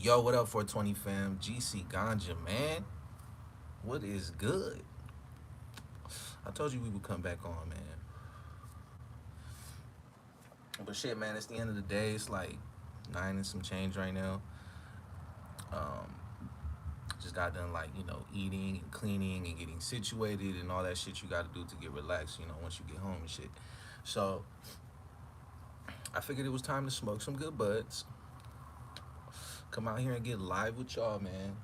Yo, what up, 420 fam? GC Ganja, man. What is good? I told you we would come back on, man. But shit, man, it's the end of the day. It's like 9 and some change right now. Um, just got done, like, eating and cleaning and getting situated and all that shit you got to do to get relaxed, once you get home and shit. So, I figured it was time to smoke some good buds. Come out here and get live with y'all, man.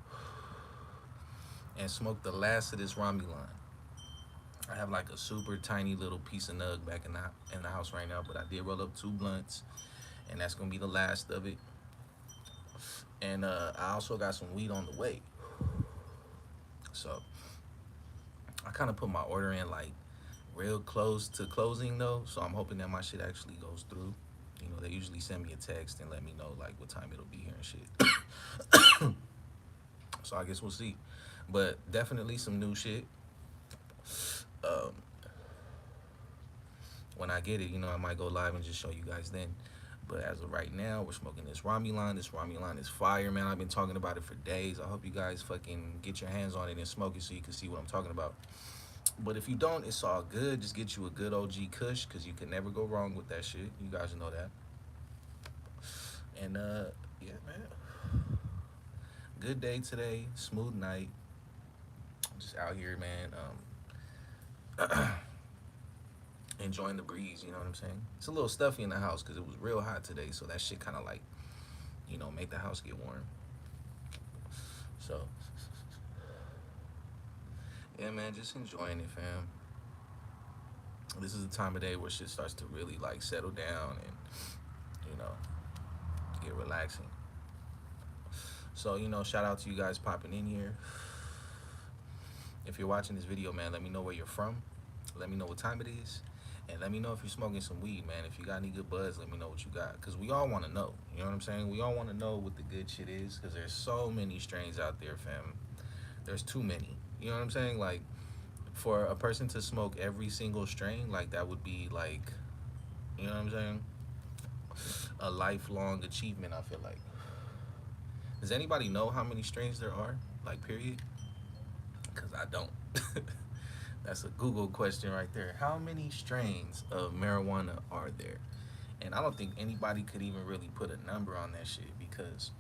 And smoke the last of this Romulan. I have like a super tiny little piece of nug back in the house right now, but I did roll up 2 blunts, and that's gonna be the last of it. And I also got some weed on the way, so I kind of put my order in like real close to closing though, so I'm hoping that my shit actually goes through. They usually send me a text and let me know like what time it'll be here and shit. So I guess we'll see, but definitely some new shit. Um, when I get it, I might go live and just show you guys then. But as of right now, we're smoking this Romulan. This Romulan is fire, man. I've been talking about it for days. I hope you guys fucking get your hands on it and smoke it so you can see what I'm talking about. But if you don't, it's all good. Just get you a good OG Kush, because you can never go wrong with that shit. You guys know that. And, yeah, man. Good day today. Smooth night. Just out here, man. Enjoying the breeze, you know what I'm saying? It's a little stuffy in the house because it was real hot today, so that shit kind of like, make the house get warm. So, yeah, man, just enjoying it, fam. This is the time of day where shit starts to really like settle down and, you know, get relaxing. So, shout out to you guys popping in here. If you're watching this video, man, let me know where you're from. Let me know what time it is. And let me know if you're smoking some weed, man. If you got any good buds, let me know what you got. Because we all want to know. You know what I'm saying? We all want to know what the good shit is. Because there's so many strains out there, fam. There's too many. You know what I'm saying? Like, for a person to smoke every single strain, like, that would be, like, you know what I'm saying? A lifelong achievement, I feel like. Does anybody know how many strains there are? Like, period? Because I don't. That's a Google question right there. How many strains of marijuana are there? And I don't think anybody could even really put a number on that shit because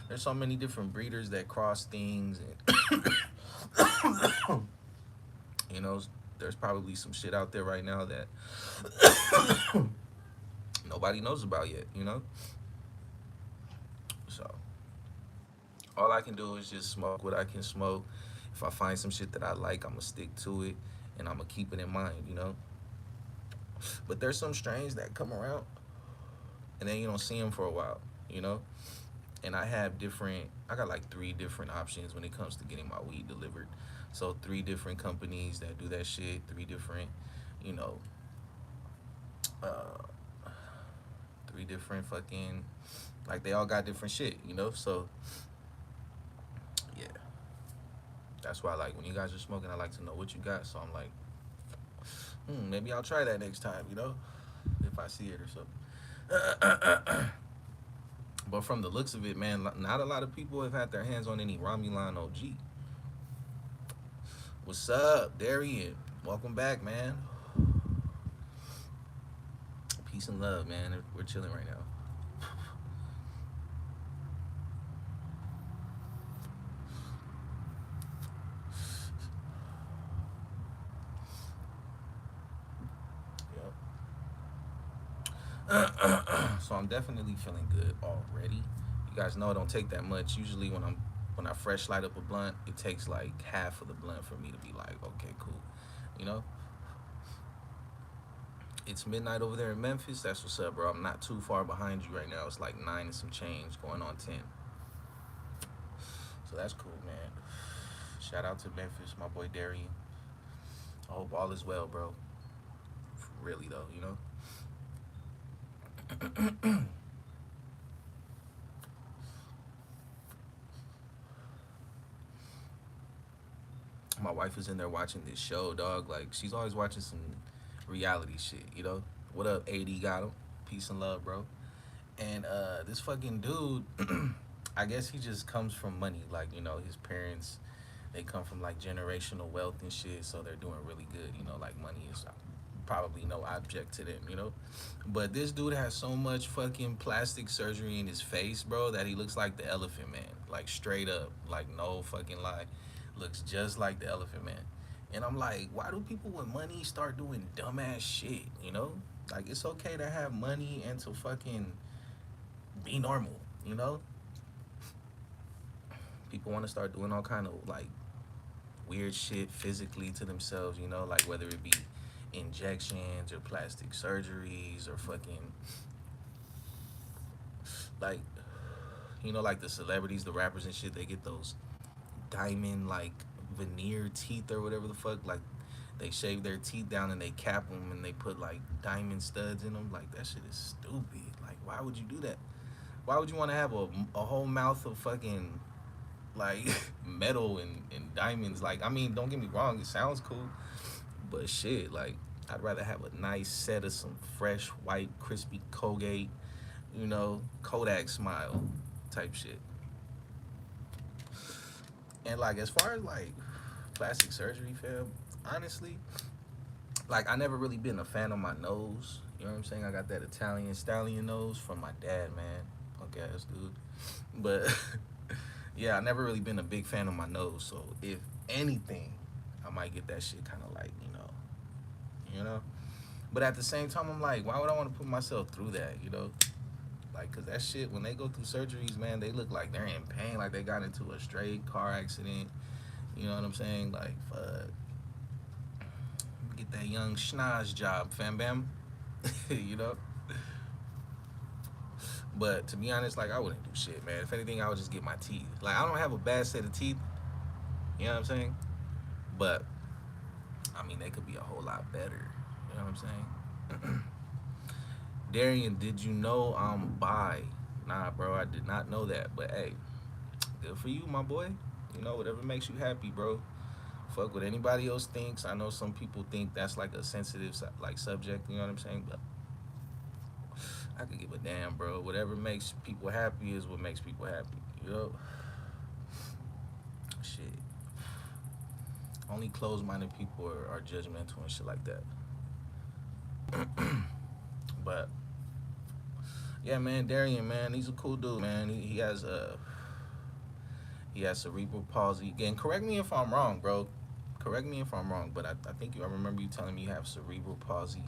there's so many different breeders that cross things. And, you know, there's probably some shit out there right now that nobody knows about yet, So all I can do is just smoke what I can smoke. If I find some shit that I like, I'm going to stick to it and I'm going to keep it in mind. But there's some strains that come around and then you don't see them for a while, And I got like 3 different options when it comes to getting my weed delivered. So 3 different companies that do that shit, 3 different, you know, uh, 3 different fucking, like they all got different shit. So, yeah. That's why, like, when you guys are smoking, I like to know what you got. So I'm like, maybe I'll try that next time, if I see it or something. But from the looks of it, man, not a lot of people have had their hands on any Romulan OG. What's up, Darian? Welcome back, man. Peace and love, man. We're chilling right now. Yep. So I'm definitely feeling good already. You guys know it don't take that much. Usually when I fresh light up a blunt, it takes like half of the blunt for me to be like, okay, cool. You know? It's midnight over there in Memphis. That's what's up, bro. I'm not too far behind you right now. It's like 9 and some change going on 10. So that's cool, man. Shout out to Memphis, my boy Darian. I hope all is well, bro. Really though. My wife is in there watching this show, dog. Like, she's always watching some reality shit. What up, AD got him? Peace and love, bro. And this fucking dude, I guess he just comes from money. Like, his parents, they come from like generational wealth and shit, so they're doing really good. Like money is probably no object to them. But this dude has so much fucking plastic surgery in his face, bro, that he looks like the Elephant Man. Like straight up, like no fucking lie, looks just like the Elephant Man. And I'm like, why do people with money start doing dumbass shit? Like it's okay to have money and to fucking be normal. You know, people want to start doing all kind of like weird shit physically to themselves, like whether it be injections or plastic surgeries or fucking like like the celebrities, the rappers and shit, they get those diamond like veneer teeth or whatever the fuck, like they shave their teeth down and they cap them and they put like diamond studs in them. Like that shit is stupid. Like why would you do that? Why would you want to have a whole mouth of fucking like metal and diamonds? Like, I mean, don't get me wrong, it sounds cool, but shit, like I'd rather have a nice set of some fresh white crispy Colgate, Kodak smile type shit. And like as far as like plastic surgery, fam, honestly, like I never really been a fan of my nose. You know what I'm saying? I got that Italian stallion nose from my dad, man. Punk ass dude. But yeah, I never really been a big fan of my nose. So if anything, I might get that shit kind of like, you know. But at the same time, I'm like, why would I want to put myself through that, Like, cause that shit, when they go through surgeries, man, they look like they're in pain, like they got into a straight car accident. You know what I'm saying? Like, fuck. Get that young schnoz job, fam bam. you know? But to be honest, like, I wouldn't do shit, man. If anything, I would just get my teeth. Like, I don't have a bad set of teeth. You know what I'm saying? But, I mean, they could be a whole lot better. You know what I'm saying? Darian, did you know I'm bi? Nah, bro, I did not know that. But, hey, good for you, my boy. Whatever makes you happy, bro. Fuck what anybody else thinks. I know some people think that's like a sensitive like subject. You know what I'm saying? But I could give a damn, bro. Whatever makes people happy is what makes people happy. Shit. Only closed-minded people are judgmental and shit like that. But yeah, man, Darian, man, he's a cool dude, man. He has cerebral palsy. Again, correct me if I'm wrong, bro. Correct me if I'm wrong, but I think I remember you telling me you have cerebral palsy,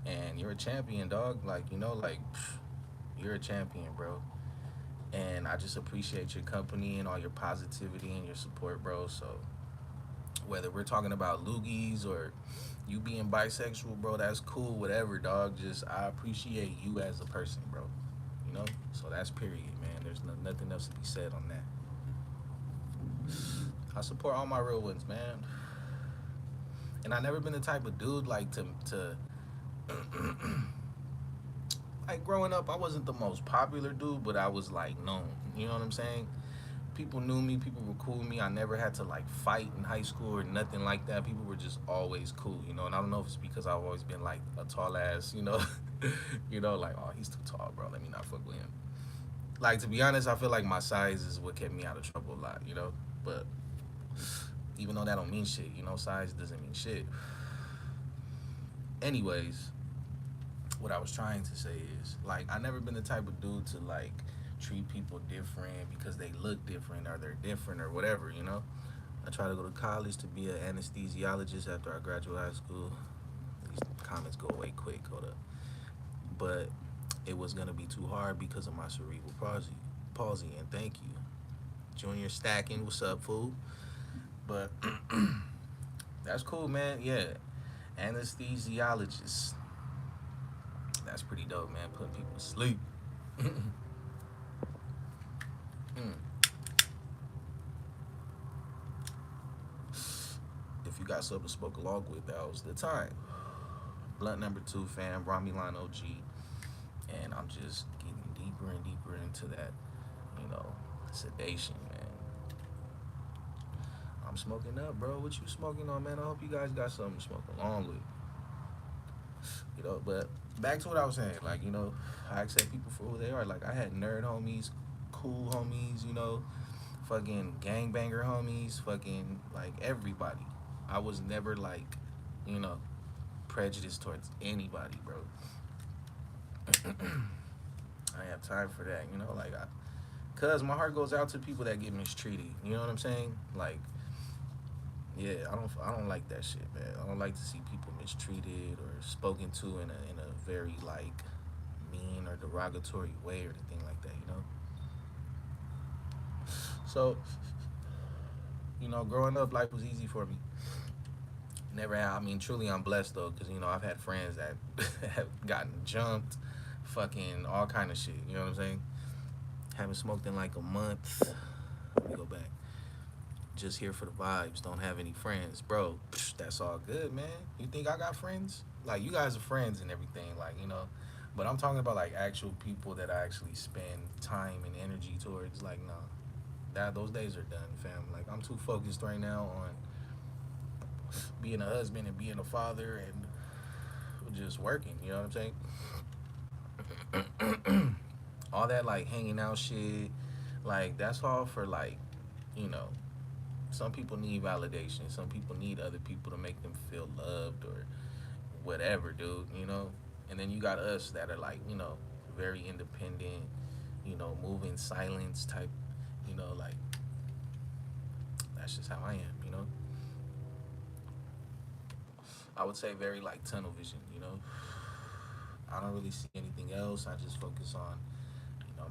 and you're a champion, dog. Like you're a champion, bro. And I just appreciate your company and all your positivity and your support, bro. So whether we're talking about loogies or you being bisexual, bro, that's cool. Whatever, dog. Just I appreciate you as a person, bro. So that's period, man. There's nothing else to be said on that. I support all my real ones, man. And I never been the type of dude like to like growing up. I wasn't the most popular dude, but I was like known. You know what I'm saying? People knew me. People were cool with me. I never had to like fight in high school or nothing like that. People were just always cool, And I don't know if it's because I've always been like a tall ass, like oh he's too tall, bro. Let me not fuck with him. Like to be honest, I feel like my size is what kept me out of trouble a lot, But even though that don't mean shit, size doesn't mean shit. Anyways, what I was trying to say is, like, I never been the type of dude to like treat people different because they look different or they're different or whatever, I tried to go to college to be an anesthesiologist after I graduated high school. These comments go away quick, hold up. But it was gonna be too hard because of my cerebral palsy, and thank you. Junior Stacking, what's up, fool? But that's cool, man. Yeah, anesthesiologist. That's pretty dope, man. Putting people to sleep. Mm. If you got something to smoke along with, that was the time. Blunt number 2, fam. Romulan OG. And I'm just getting deeper and deeper into that, sedation, man. I'm smoking up, bro. What you smoking on, man? I hope you guys got something to smoke along with. But back to what I was saying, like, I accept people for who they are. Like, I had nerd homies, cool homies, fucking gangbanger homies, fucking like everybody. I was never like, you know, prejudiced towards anybody, bro. I have time for that, cause my heart goes out to people that get mistreated. You know what I'm saying? Like, yeah, I don't like that shit, man. I don't like to see people mistreated or spoken to in a very like mean or derogatory way or anything like that. So, growing up, life was easy for me. Never had. I mean, truly, I'm blessed though, because I've had friends that have gotten jumped, fucking all kind of shit. You know what I'm saying? Haven't smoked in like a month. Let me go back. Just here for the vibes. Don't have any friends, bro. That's all good, man. You think I got friends? Like you guys are friends and everything, But I'm talking about like actual people that I actually spend time and energy towards. Like, no, that those days are done, fam. Like I'm too focused right now on being a husband and being a father and just working. You know what I'm saying? All that like hanging out shit, like that's all for like, you know, some people need validation. Some people need other people to make them feel loved or whatever, dude. And then you got us that are like, very independent, move in silence type, like that's just how I am. I would say very like tunnel vision. I don't really see anything else. I just focus on,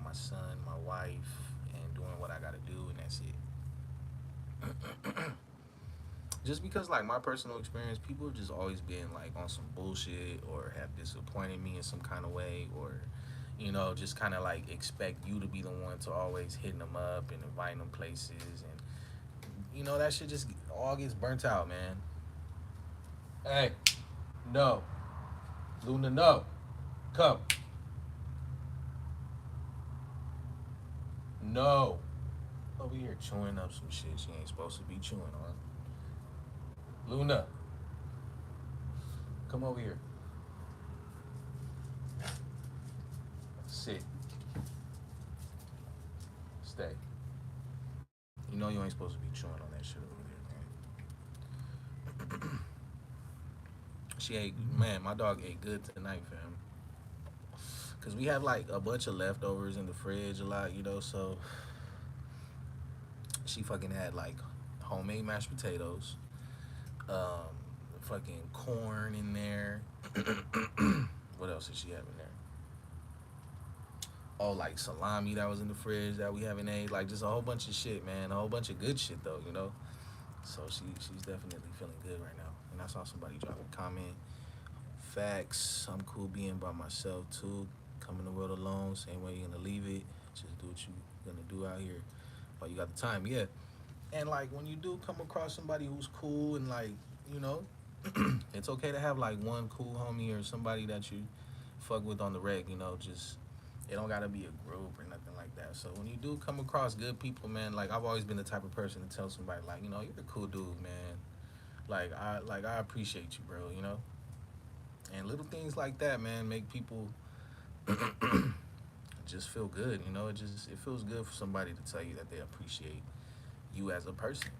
my son, my wife, and doing what I gotta do, and that's it. Just because like my personal experience, people have just always been like on some bullshit or have disappointed me in some kind of way, or just kind of like expect you to be the one to always hitting them up and inviting them places, and that shit just all gets burnt out, man. Hey, no, Luna, no, come, no. Over here chewing up some shit she ain't supposed to be chewing on. Luna, come over here. Sit. Stay. You ain't supposed to be chewing on that shit over there, man. She ate, man, my dog ate good tonight, fam. Cause we have like a bunch of leftovers in the fridge a lot, so she fucking had like homemade mashed potatoes, um, fucking corn in there. What else did she have in there? Oh, like salami that was in the fridge that we haven't ate. Like just a whole bunch of shit, man. A whole bunch of good shit though. So she's definitely feeling good right now. And I saw somebody drop a comment. Facts. I'm cool being by myself too. Coming the world alone. Same way you're gonna leave it. Just do what you gonna do out here while you got the time. Yeah. And like when you do come across somebody who's cool and like, you know, it's okay to have like one cool homie or somebody that you fuck with on the reg, just it don't gotta be a group or nothing like that. So when you do come across good people, man, like I've always been the type of person to tell somebody like, you're a cool dude, man. I appreciate you, bro. And little things like that, man, make people just feel good. It feels good for somebody to tell you that they appreciate you as a person.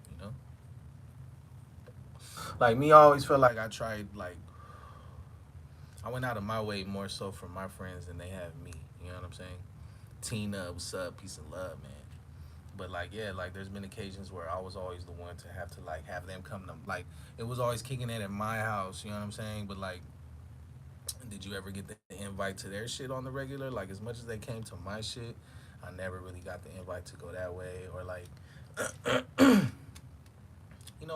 Like me, I always felt like I tried like I went out of my way more so for my friends than they have me. You know what I'm saying? Tina, what's up? Peace and love, man. But like, yeah, like there's been occasions where I was always the one to have them come to like it was always kicking in at my house. You know what I'm saying? But like, did you ever get the invite to their shit on the regular? Like as much as they came to my shit, I never really got the invite to go that way. Or like,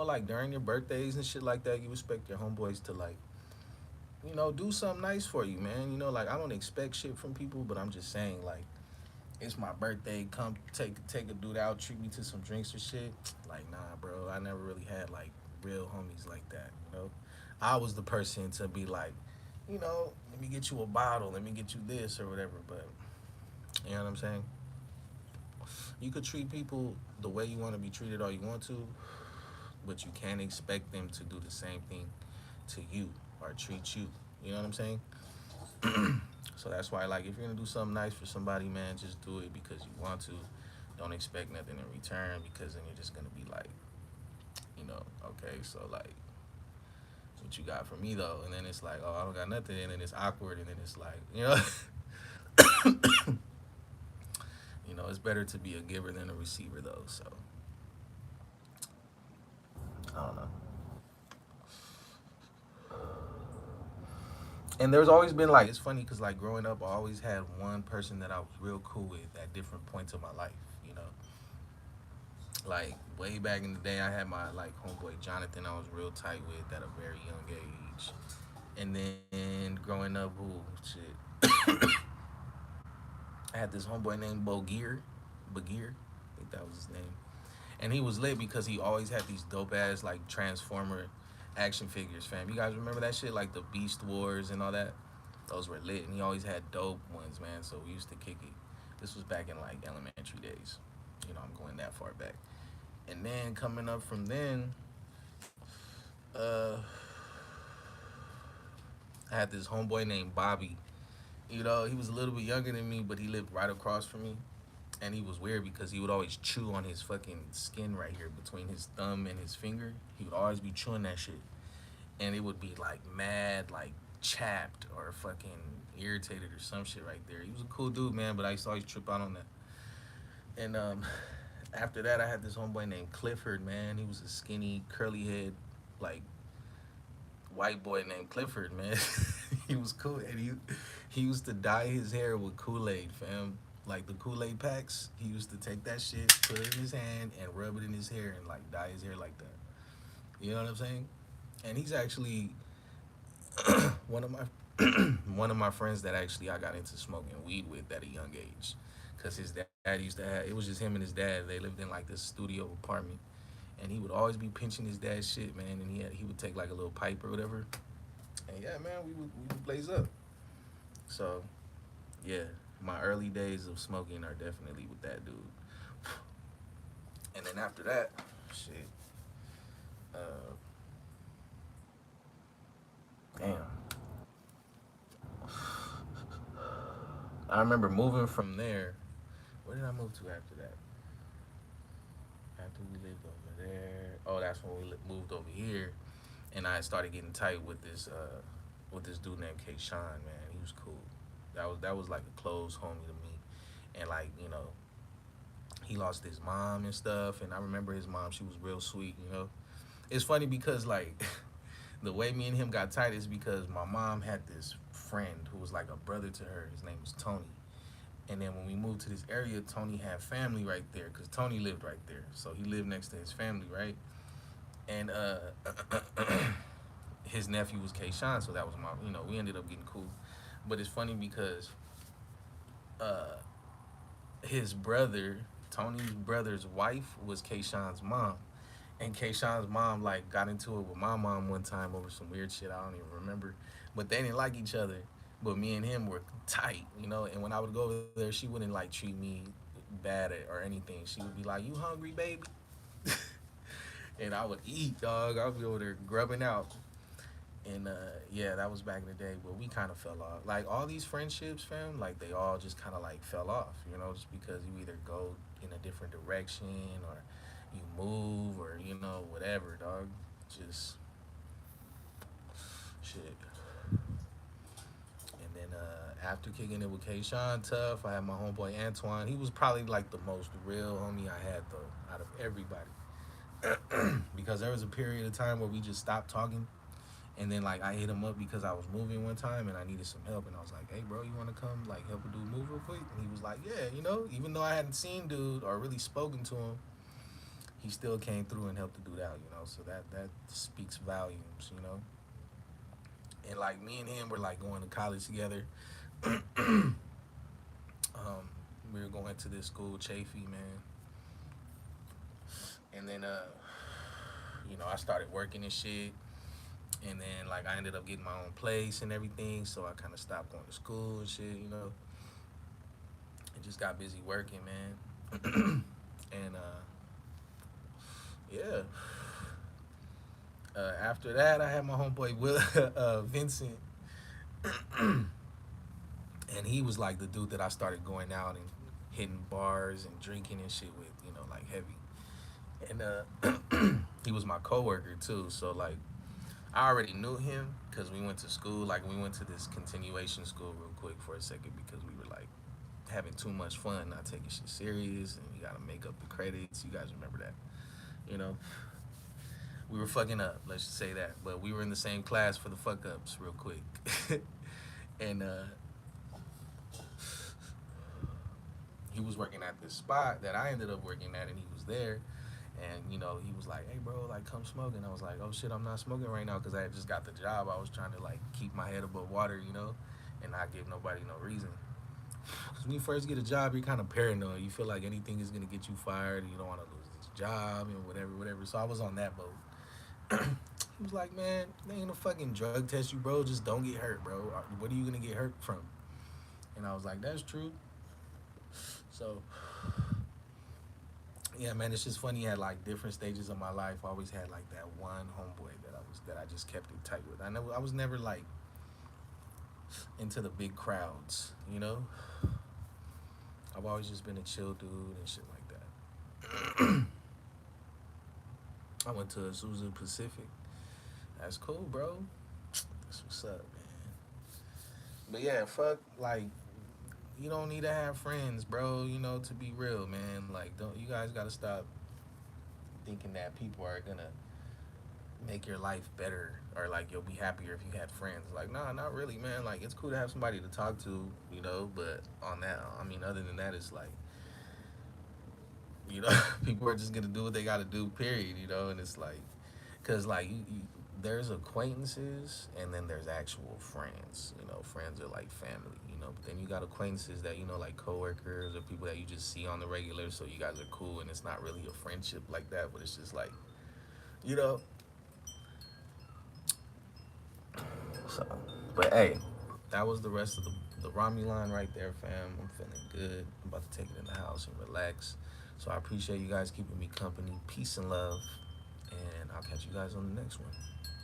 like during your birthdays and shit like that, you expect your homeboys to like do something nice for you, man. Like I don't expect shit from people, but I'm just saying, like, it's my birthday, come take a dude out, treat me to some drinks or shit. Like, nah, bro, I never really had like real homies like that. I was the person to be like, let me get you a bottle, let me get you this or whatever, but you know what I'm saying? You could treat people the way you want to be treated all you want to, but you can't expect them to do the same thing to you or treat you. You know what I'm saying? So that's why, like, if you're gonna do something nice for somebody, man, just do it because you want to. Don't expect nothing in return because then you're just gonna be like, okay, so like, what you got for me though? And then it's like, oh, I don't got nothing, and then it's awkward, and then it's like, it's better to be a giver than a receiver though. So I don't know. And there's always been like, it's funny because like growing up, I always had one person that I was real cool with at different points of my life. You know, like way back in the day, I had my like homeboy Jonathan. I was real tight with at a very young age. And then growing up, shit, I had this homeboy named Bagir, I think that was his name. And he was lit because he always had these dope ass like Transformer action figures, fam. You guys remember that shit, like the Beast Wars and all that? Those were lit, and he always had dope ones, man. So we used to kick it. This was back in like elementary days. I'm going that far back. And then coming up from then, uh, I had this homeboy named Bobby. He was a little bit younger than me, but he lived right across from me. And he was weird because he would always chew on his fucking skin right here between his thumb and his finger. He would always be chewing that shit. And it would be like mad, like chapped or fucking irritated or some shit right there. He was a cool dude, man, but I used to always trip out on that. And after that, I had this homeboy named Clifford, man. He was a skinny, curly head, like white boy named Clifford, man. He was cool, and he used to dye his hair with Kool-Aid, fam. Like the Kool-Aid packs, he used to take that shit, put it in his hand, and rub it in his hair, and like dye his hair like that. You know what I'm saying? And he's actually one of my one of my friends that actually I got into smoking weed with at a young age, cause his dad used to have, it was just him and his dad. They lived in like this studio apartment, and he would always be pinching his dad's shit, man. And he would take like a little pipe or whatever, and yeah, man, we would blaze up. So yeah, my early days of smoking are definitely with that dude. And then after that, shit, uh, damn. I remember moving from there. Where did I move to after that? After we lived over there, oh, that's when we moved over here, and I started getting tight with this dude named K. Sean. Man, he was cool. That was like a close homie to me, and like he lost his mom and stuff, and I remember his mom. She was real sweet. It's funny because like the way me and him got tight is because my mom had this friend who was like a brother to her. His name was Tony. And then when we moved to this area, Tony had family right there because Tony lived right there. So he lived next to his family, right? And his nephew was Kayshawn, so that was we ended up getting cool. But it's funny because uh, his brother, Tony's brother's wife, was Kayshawn's mom. And Kayshawn's mom like got into it with my mom one time over some weird shit I don't even remember. But they didn't like each other. But me and him were tight. And when I would go over there, she wouldn't like treat me bad or anything. She would be like, "You hungry, baby?" And I would eat, dog. I would be over there grubbing out. And yeah, that was back in the day. But we kind of fell off. Like all these friendships, fam, like they all just kind of like fell off. Just because you either go in a different direction or you move or whatever, dog. Just shit. And then after kicking it with Kayshawn Tough, I had my homeboy Antoine. He was probably like the most real homie I had though, out of everybody. Because there was a period of time where we just stopped talking. And then like I hit him up because I was moving one time and I needed some help, and I was like, "Hey bro, you wanna come like help a dude move real quick?" And he was like, "Yeah, even though I hadn't seen dude or really spoken to him, he still came through and helped the dude out. So that speaks volumes. And like me and him were like going to college together. We were going to this school, Chafee, man. And then I started working and shit. And then like I ended up getting my own place and everything, so I kind of stopped going to school and shit. And just got busy working, man. And yeah. After that, I had my homeboy Will, Vincent, and and he was like the dude that I started going out and hitting bars and drinking and shit with, you know, like heavy. And he was my coworker too. So like I already knew him because we went to school. Like we went to this continuation school real quick for a second because we were like having too much fun, not taking shit serious, and you gotta make up the credits. You guys remember that, you know? We were fucking up. Let's just say that. But we were in the same class for the fuck ups, real quick. And he was working at this spot that I ended up working at, and he was there. And you know, he was like, "Hey, bro, like, come smoke." And I was like, "Oh shit, I'm not smoking right now because I had just got the job. I was trying to like keep my head above water, you know, and not give nobody no reason." Because when you first get a job, you're kind of paranoid. You feel like anything is gonna get you fired. You don't want to lose this job and whatever, whatever. So I was on that boat. He was like, "Man, they ain't no fucking drug test you, bro. Just don't get hurt, bro. What are you gonna get hurt from?" And I was like, "That's true." So yeah, man, it's just funny. At like different stages of my life, I always had like that one homeboy that I just kept it tight with. I was never like into the big crowds, you know. I've always just been a chill dude and shit like that. I went to Azusa Pacific. That's cool, bro. That's what's up, man. But yeah, fuck, like, you don't need to have friends, bro. You know, to be real, man. Like, don't you guys gotta stop thinking that people are gonna make your life better or like you'll be happier if you had friends. Like, nah, not really, man. Like, it's cool to have somebody to talk to, you know. But on that, I mean, other than that, it's like, you know, people are just gonna do what they gotta do. Period. You know, and it's like, cause like there's acquaintances and then there's actual friends. You know, friends are like family. You know, but then you got acquaintances that you know, like coworkers or people that you just see on the regular. So you guys are cool, and it's not really a friendship like that, but it's just like, you know. So, but hey, that was the rest of the Romulan right there, fam. I'm feeling good. I'm about to take it in the house and relax. So I appreciate you guys keeping me company. Peace and love, and I'll catch you guys on the next one.